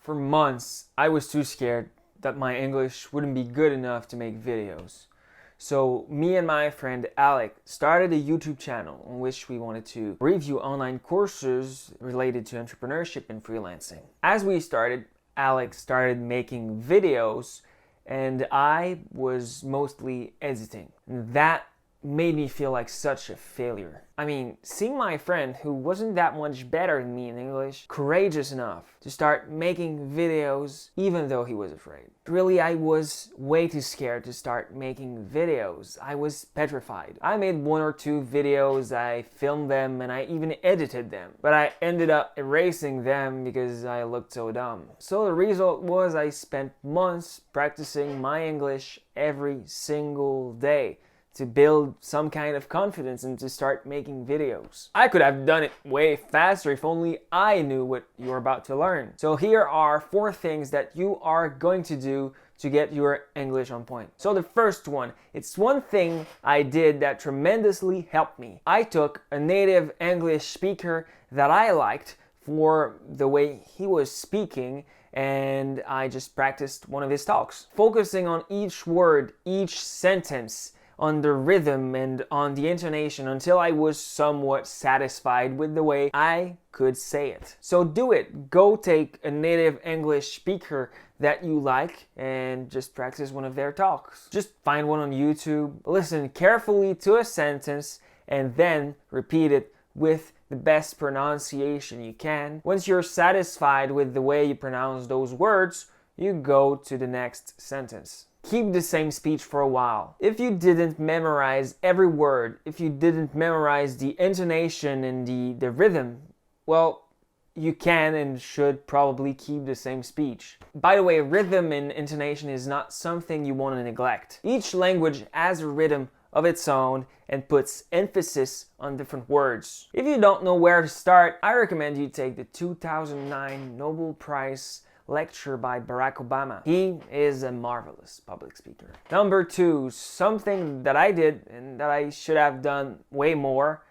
For months, I was too scared that my English wouldn't be good enough to make videos. So me and my friend Alec started a YouTube channel on which we wanted to review online courses related to entrepreneurship and freelancing. As we started, Alec started making videos and I was mostly editing. That made me feel like such a failure. I mean, seeing my friend, who wasn't that much better than me in English, courageous enough to start making videos even though he was afraid. Really, I was way too scared to start making videos. I was petrified. I made 1 or 2 videos, I filmed them, and I even edited them. But I ended up erasing them because I looked so dumb. So the result was I spent months practicing my English every single day to build some kind of confidence and to start making videos. I could have done it way faster if only I knew what you're about to learn. So here are 4 things that you are going to do to get your English on point. So the first one, it's one thing I did that tremendously helped me. I took a native English speaker that I liked for the way he was speaking, and I just practiced one of his talks, focusing on each word, each sentence, on the rhythm and on the intonation until I was somewhat satisfied with the way I could say it. So do it. Go take a native English speaker that you like and just practice one of their talks. Just find one on YouTube, listen carefully to a sentence, and then repeat it with the best pronunciation you can. Once you're satisfied with the way you pronounce those words, you go to the next sentence. Keep the same speech for a while. If you didn't memorize every word, if you didn't memorize the intonation and the rhythm, well, you can and should probably keep the same speech. By the way, rhythm and intonation is not something you want to neglect. Each language has a rhythm of its own and puts emphasis on different words. If you don't know where to start, I recommend you take the 2009 Nobel Prize lecture by Barack Obama. He is a marvelous public speaker. Number 2, something that I did and that I should have done way more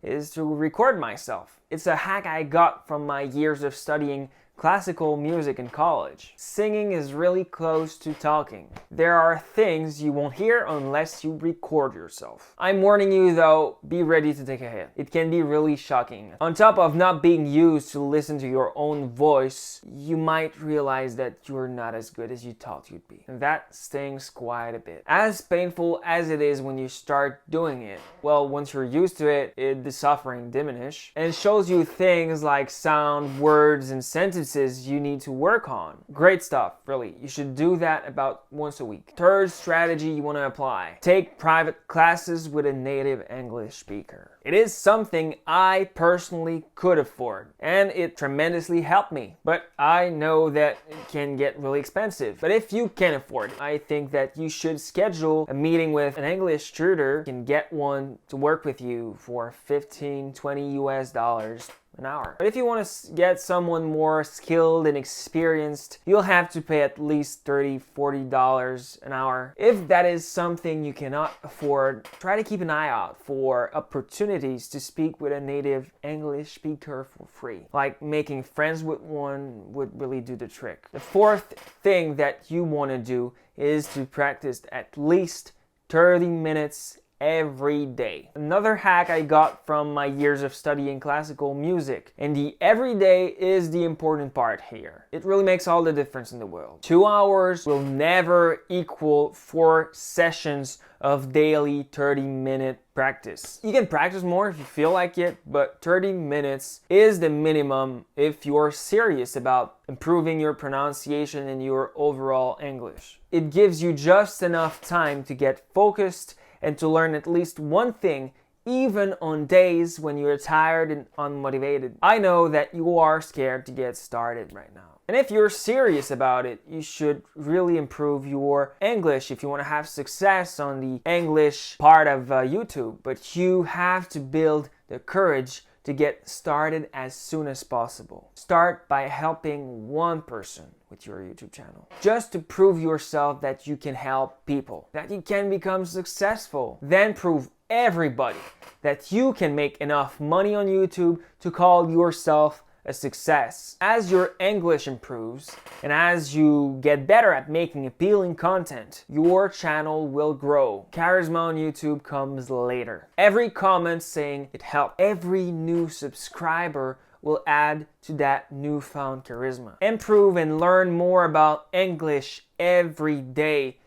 is to record myself. It's a hack I got from my years of studying classical music in college. Singing is really close to talking. There are things you won't hear unless you record yourself. I'm warning you though, be ready to take a hit. It can be really shocking. On top of not being used to listen to your own voice, you might realize that you're not as good as you thought you'd be. And that stings quite a bit. As painful as it is when you start doing it, well, once you're used to it, the suffering diminishes and shows you things like sound, words, and sentences you need to work on. Great stuff, really. You should do that about once a week. Third strategy you want to apply. Take private classes with a native English speaker. It is something I personally could afford, and it tremendously helped me. But I know that it can get really expensive. But if you can afford it, I think that you should schedule a meeting with an English tutor. You can get one to work with you for $15-20 an hour. But if you want to get someone more skilled and experienced, you'll have to pay at least $30-40 an hour. If that is something you cannot afford, try to keep an eye out for opportunities to speak with a native English speaker for free. Like making friends with one would really do the trick. The 4th thing that you want to do is to practice at least 30 minutes every day. Another hack I got from my years of studying classical music, and the everyday is the important part here. It really makes all the difference in the world. 2 hours will never equal 4 sessions of daily 30-minute practice. You can practice more if you feel like it, but 30 minutes is the minimum if you're serious about improving your pronunciation and your overall English. It gives you just enough time to get focused and to learn at least one thing, even on days when you're tired and unmotivated. I know that you are scared to get started right now. And if you're serious about it, you should really improve your English if you want to have success on the English part of YouTube. But you have to build the courage to get started as soon as possible. Start by helping one person with your YouTube channel. Just to prove yourself that you can help people, that you can become successful. Then prove everybody that you can make enough money on YouTube to call yourself a success. As your English improves and as you get better at making appealing content, your channel will grow. Charisma on YouTube comes later. Every comment saying it helped, every new subscriber will add to that newfound charisma. Improve and learn more about English every day,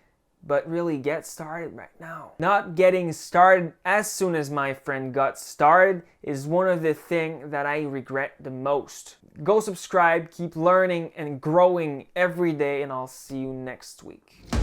but really get started right now. Not getting started as soon as my friend got started is one of the things that I regret the most. Go subscribe, keep learning and growing every day, and I'll see you next week.